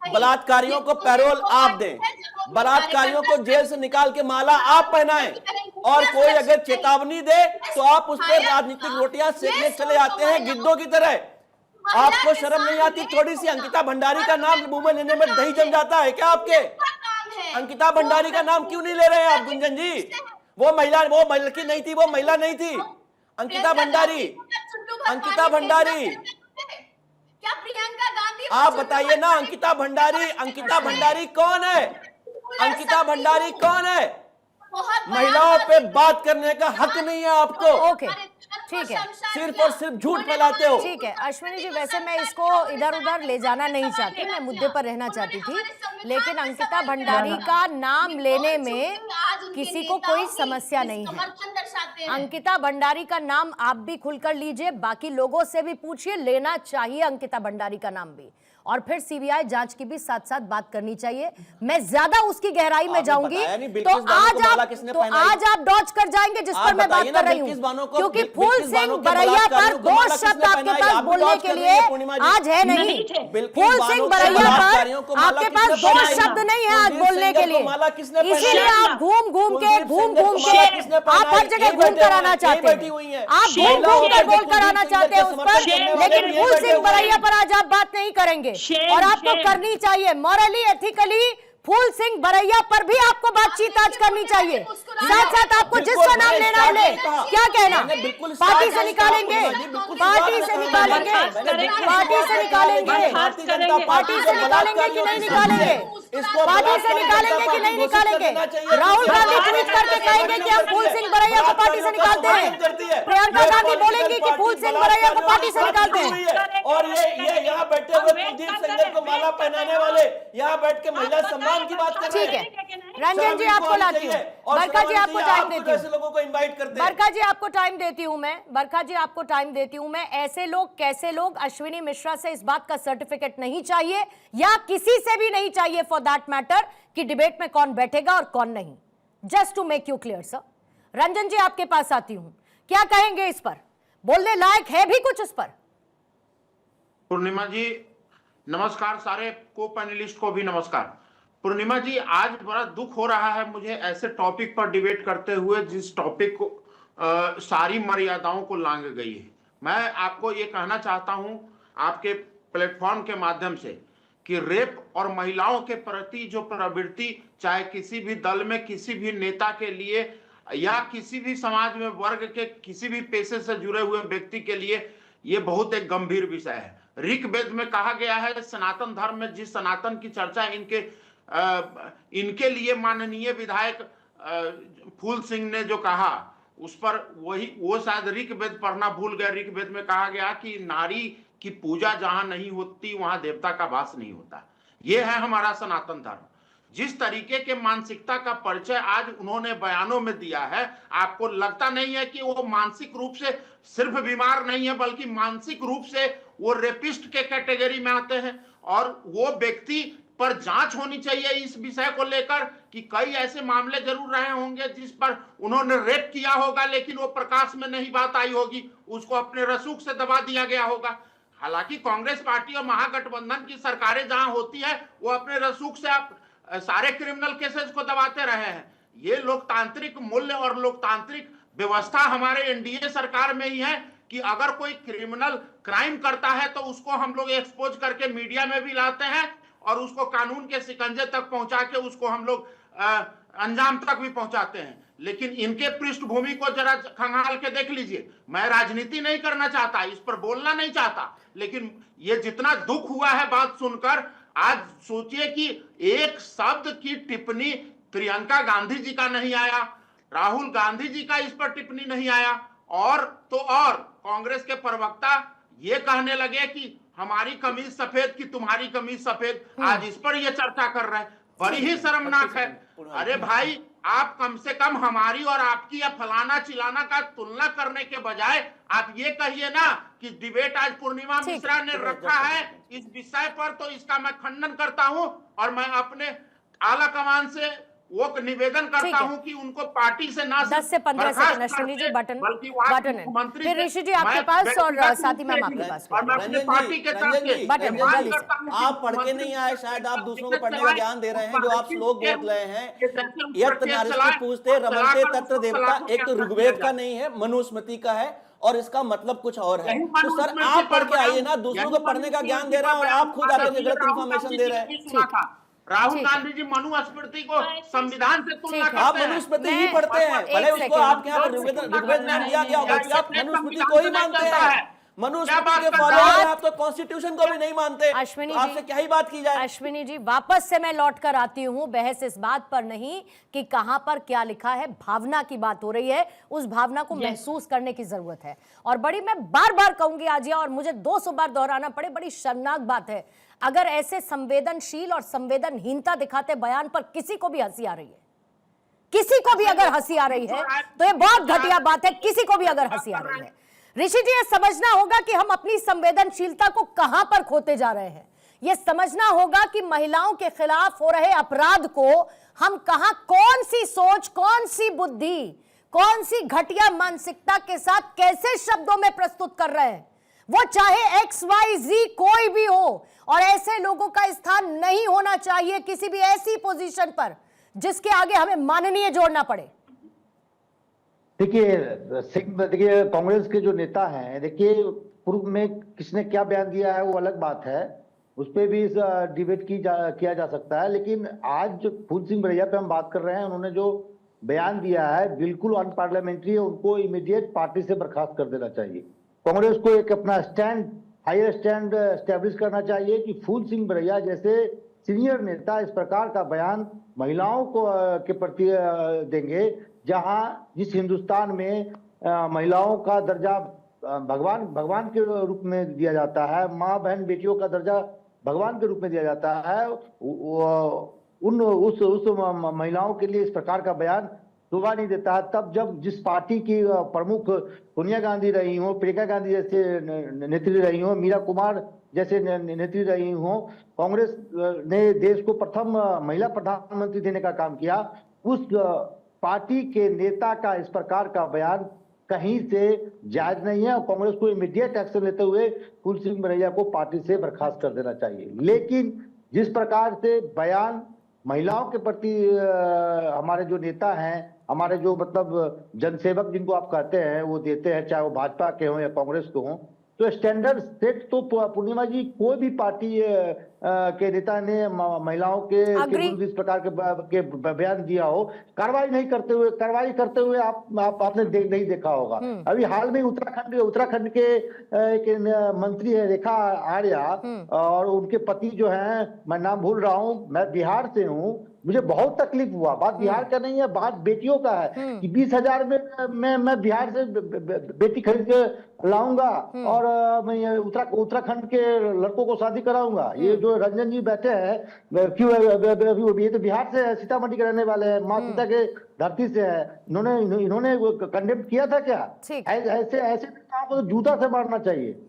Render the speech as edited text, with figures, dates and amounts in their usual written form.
बलात्कारियों को पैरोल आप दें, बलात्कारियों को जेल से निकाल के माला आप पहनाएं, और कोई अगर चेतावनी दे तो आप उस पर राजनीतिक रोटियां सेकने चले जाते हैं गिद्धों की तरह। आपको शर्म नहीं आती थोड़ी सी? अंकिता भंडारी का नाम मुंह में लेने में दही जम जाता है क्या आपके? अंकिता भंडारी का नाम क्यों नहीं ले रहे हैं आप गुंजन जी? वो लड़की नहीं थी, वो महिला नहीं थी। अंकिता भंडारी, अंकिता भंडारी, क्या प्रियंका गांधी? आप बताइए ना, अंकिता भंडारी, अंकिता भंडारी कौन है? अंकिता भंडारी कौन है? महिलाओं पे बात करने का हक नहीं है आपको। ओके, ठीक है, सिर्फ और सिर्फ झूठ फैलाते हो। ठीक है अश्विनी जी, वैसे मैं इसको इधर उधर ले जाना नहीं चाहती, मैं मुद्दे पर रहना चाहती थी, लेकिन अंकिता भंडारी का नाम लेने में किसी को कोई समस्या नहीं है। अंकिता भंडारी का नाम आप भी खुलकर लीजिए, बाकी लोगों से भी पूछिए, लेना चाहिए अंकिता भंडारी का नाम भी, और फिर सीबीआई जांच की भी साथ साथ बात करनी चाहिए। मैं ज्यादा उसकी गहराई में जाऊंगी तो आज आप डॉज कर जाएंगे जिस पर मैं बात कर रही हूँ, क्योंकि फूल सिंह बरैया पर दो शब्द आपके पास बोलने के लिए आज है नहीं। फूल सिंह बरैया पर आपके पास दो शब्द नहीं है आज बोलने के लिए, इसीलिए आप घूम घूम के आप हर जगह घूम कर आना चाहते हैं, आप घूम घूम कर बोल कर आना चाहते हैं उस पर, लेकिन फूल सिंह बरैया पर आज आप बात नहीं करेंगे। और आपको करनी चाहिए मॉरली एथिकली। फूल सिंह बरैया पर भी आपको बातचीत आज करनी चाहिए, साथ साथ आपको जिसका नाम लेना है ले। क्या कहना? पार्टी से निकालेंगे, पार्टी से निकालेंगे, पार्टी से निकालेंगे, पार्टी से निकालेंगे कि नहीं निकालेंगे? पार्टी से निकालेंगे कि नहीं निकालेंगे? राहुल गांधी ट्वीट करके कहेंगे कि हम फूल सिंह बरैया को पार्टी से निकालते हैं, प्रियंका गांधी बोलेंगी कि फूल सिंह बरैया को पार्टी से निकालते हैं, और ये यहाँ बैठे हुए कुलदीप सेंगर को माला पहनाने वाले यहाँ बैठ के महिला सम्मान की बात कर रहे हैं। ठीक है रंजन जी, आपको लाती हूँ, बरखा जी आपको टाइम देती हूँ, लोगों को इनवाइट करते हैं। बरखा जी आपको टाइम देती हूँ मैं, बरखा जी आपको टाइम देती हूँ मैं। ऐसे लोग कैसे लोग? अश्विनी मिश्रा से इस बात का सर्टिफिकेट नहीं चाहिए, या किसी से भी नहीं चाहिए फॉर दैट मैटर, कि डिबेट में कौन बैठेगा और कौन नहीं। Just to make you clear sir. Ranjan ji आपके पास आती हूँ, क्या कहेंगे इस पर? बोलने लायक है भी कुछ इस पर? पूर्णिमा जी नमस्कार, सारे को पैनलिस्ट को भी नमस्कार। पूर्णिमा जी, आज बड़ा दुख हो रहा है मुझे ऐसे टॉपिक पर डिबेट करते हुए जिस टॉपिक को सारी मर्यादाओं को लांघ गई है। मैं आपको ये कहना चाहता हूं आपके प्लेटफॉर्म के माध्यम से कि रेप और महिलाओं के प्रति जो प्रवृत्ति, चाहे किसी भी दल में किसी भी नेता के लिए या किसी भी समाज में वर्ग के किसी भी पेशे से जुड़े हुए व्यक्ति के लिए, ये बहुत एक गंभीर विषय है। ऋग्वेद में कहा गया है, सनातन धर्म में जिस सनातन की चर्चा इनके लिए माननीय विधायक फूल सिंह ने जो कहा, उस पर वो शायद ऋग्वेद पढ़ना भूल गए। ऋग्वेद में कहा गया कि नारी की पूजा जहां नहीं होती वहां देवता का वास नहीं होता। ये है हमारा सनातन धर्म। जिस तरीके के मानसिकता का परिचय आज उन्होंने बयानों में दिया है, आपको लगता नहीं है कि वो मानसिक रूप से सिर्फ बीमार नहीं है, बल्कि मानसिक रूप से वो रेपिस्ट के कैटेगरी में आते हैं? और वो व्यक्ति पर जांच होनी चाहिए इस विषय को लेकर कि कई ऐसे मामले जरूर रहे होंगे जिस पर उन्होंने रेप किया होगा, लेकिन वो प्रकाश में नहीं बात आई होगी, उसको अपने रसूख से दबा दिया गया होगा। हालांकि कांग्रेस पार्टी और महागठबंधन की सरकारें जहां होती है, वो अपने रसूख से आप सारे क्रिमिनल केसेस को दबाते रहे हैं। ये लोकतांत्रिक मूल्य और लोकतांत्रिक व्यवस्था हमारे एनडीए सरकार में ही है कि अगर कोई क्रिमिनल क्राइम करता है तो उसको हम लोग एक्सपोज करके मीडिया में भी लाते हैं और उसको कानून के शिकंजे तक पहुंचा के उसको हम लोग अंजाम तक भी पहुंचाते हैं। लेकिन इनके पृष्ठभूमि को जरा खंगाल के देख लीजिए। मैं राजनीति नहीं करना चाहता, इस पर बोलना नहीं चाहता, लेकिन ये जितना दुख हुआ है बात सुनकर, आज सोचिए कि एक शब्द की टिप्पणी प्रियंका गांधी जी का नहीं आया, राहुल गांधी जी का इस पर टिप्पणी नहीं आया, और तो और कांग्रेस के प्रवक्ता ये कहने लगे कि हमारी कमीज सफेद की तुम्हारी कमीज सफेद, आज इस पर ये चर्चा कर रहे हैं। बड़ी ही शर्मनाक है। अरे भाई, आप कम से कम हमारी और आपकी या फलाना चिलाना का तुलना करने के बजाय आप ये कहिए ना कि डिबेट आज पूर्णिमा मिश्रा ने रखा है इस विषय पर, तो इसका मैं खंडन करता हूं और मैं अपने आला कमान से वो निवेदन ठीक करता है। हूं कि उनको पार्टी से ना 10 से 15 बर्खास्त सेकंड अश्विनी जी, करके, बटन बल्कि वहां के बटन है। मुख्यमंत्री फिर से ऋषि जी आपके मैं पास और व्यक्तिगत साथी रूप मैम से आपके भी, पास और मैं अपनी पार्टी के तरफ से बटन मांग जल्दी से। करता हूं कि आप पढ़ के मुख्यमंत्री नहीं आए, से शायद आप दूसरों को केस पढ़ने का चलाएं, ज्ञान दे रहे हैं। उस जो पर आप श्लोक केस बोल रहे हैं, के जैसे उस पर यत् केस नारिष्टि चलाएं, पूजते और रमन्ते चलाकर तत्र उसको देवता, सलाखों एक के तो अंदर ऋग्वेद किया का जाए। नहीं है, मनुस्मृति का है, और इसका मतलब कुछ और है। यही तो सर मनुस्मृति आप पढ़ पर के आइए बयान, ना, दूसरों यही को पढ़ने का ज्ञान मनुस्मृति दे रहे हैं, पर और बयान आप खुद आके आदरणीय गलत राहुल इन्फॉर्मेशन गांधी दे जी रहे ने हैं। भी सुना था। राहुल ठीक है। गांधी जी मनुस्मृति को संविधान से तुलना ठीक है। आप करते हैं। मनुस्मृति मैं- ही पढ़ते हैं, एक भले उसको सेकंड, आपके यहाँ पर एक ऋग्वेद सेकंड। ऋग्वेद नाम दिया गया होगा, क्योंकि आप ये मनुस्मृति संविधान को ही से नहीं मानते चलता हैं। है। क्या मनुस्मृति बात के करते फॉलोअर हैं? हैं आप, तो कॉन्स्टिट्यूशन को भी नहीं मानते। अश्विनी तो जी, आपसे क्या ही बात की जाए। अश्विनी जी, वापस से मैं लौट कर आती हूं। बहस इस बात पर नहीं कि कहां पर क्या लिखा है, भावना की बात हो रही है। उस भावना को महसूस करने की जरूरत है। और बड़ी, मैं बार बार कहूंगी आज, और मुझे 200 बार दोहराना पड़े, बड़ी शर्मनाक बात है अगर ऐसे संवेदनशील और संवेदनहीनता दिखाते बयान पर किसी को भी हंसी आ रही है। किसी को भी अगर हंसी आ रही है तो ये बहुत घटिया बात है। किसी को भी अगर हंसी आ रही है, ऋषि जी, ये समझना होगा कि हम अपनी संवेदनशीलता को कहां पर खोते जा रहे हैं। यह समझना होगा कि महिलाओं के खिलाफ हो रहे अपराध को हम कहां, कौन सी सोच, कौन सी बुद्धि, कौन सी घटिया मानसिकता के साथ कैसे शब्दों में प्रस्तुत कर रहे हैं। वो चाहे XYZ कोई भी हो, और ऐसे लोगों का स्थान नहीं होना चाहिए किसी भी ऐसी पोजीशन पर जिसके आगे हमें माननीय जोड़ना पड़े। देखिए कांग्रेस के जो नेता हैं, देखिए पूर्व में किसने क्या बयान दिया है वो अलग बात है, उस पर भी डिबेट किया जा सकता है। लेकिन आज जो फूल सिंह बरैया पे हम बात कर रहे हैं, उन्होंने जो बयान दिया है बिल्कुल अनपार्लियामेंट्री है। उनको इमीडिएट पार्टी से बर्खास्त कर देना चाहिए। कांग्रेस को एक अपना स्टैंड, हायर स्टैंड एस्टेब्लिश करना चाहिए कि फूल सिंह बरैया जैसे सीनियर नेता इस प्रकार का बयान महिलाओं को के प्रति देंगे, जहां जिस हिंदुस्तान में महिलाओं का दर्जा भगवान के रूप में दिया जाता है, माँ बहन बेटियों का दर्जा भगवान के रूप में दिया जाता है, उस महिलाओं के लिए इस प्रकार का बयान शोभा नहीं देता है। तब जब जिस पार्टी की प्रमुख सोनिया गांधी रही हो, प्रियंका गांधी जैसे नेत्री रही हो, मीरा कुमार जैसे नेत्री रही हो, कांग्रेस ने देश को प्रथम महिला प्रधानमंत्री देने का काम किया, उस पार्टी के नेता का इस प्रकार का बयान कहीं से जायज नहीं है। और कांग्रेस को इमीडिएट एक्शन लेते हुए फूल सिंह बरैया को पार्टी से बर्खास्त कर देना चाहिए। लेकिन जिस प्रकार से बयान महिलाओं के प्रति हमारे जो नेता हैं, हमारे जो मतलब जनसेवक जिनको आप कहते हैं, वो देते हैं, चाहे वो भाजपा के हों या कांग्रेस के हों, तो स्टैंडर्ड सेट तो पूर्णिमा जी कोई भी पार्टी के नेता ने महिलाओं के विरुद्ध इस प्रकार के बयान दिया हो, कार्रवाई करते हुए आपने नहीं देखा होगा। अभी हाल में उत्तराखंड के एक मंत्री है रेखा आर्या, और उनके पति जो हैं, मैं नाम भूल रहा हूँ, मैं बिहार से हूँ, मुझे बहुत तकलीफ हुआ। बात बिहार का नहीं है, बात बेटियों का है कि 20,000 में मैं बिहार से बेटी खरीद के लाऊंगा और मैं उत्तराखंड के लड़कों को शादी कराऊंगा। ये जो रंजन जी बैठे हैं, क्यों, ये तो बिहार से सीतामढ़ी के रहने वाले हैं, माँ सीता के धरती से है। इन्होंने कंडेम किया था क्या? ऐसे नेताओं को तो जूता से मारना चाहिए।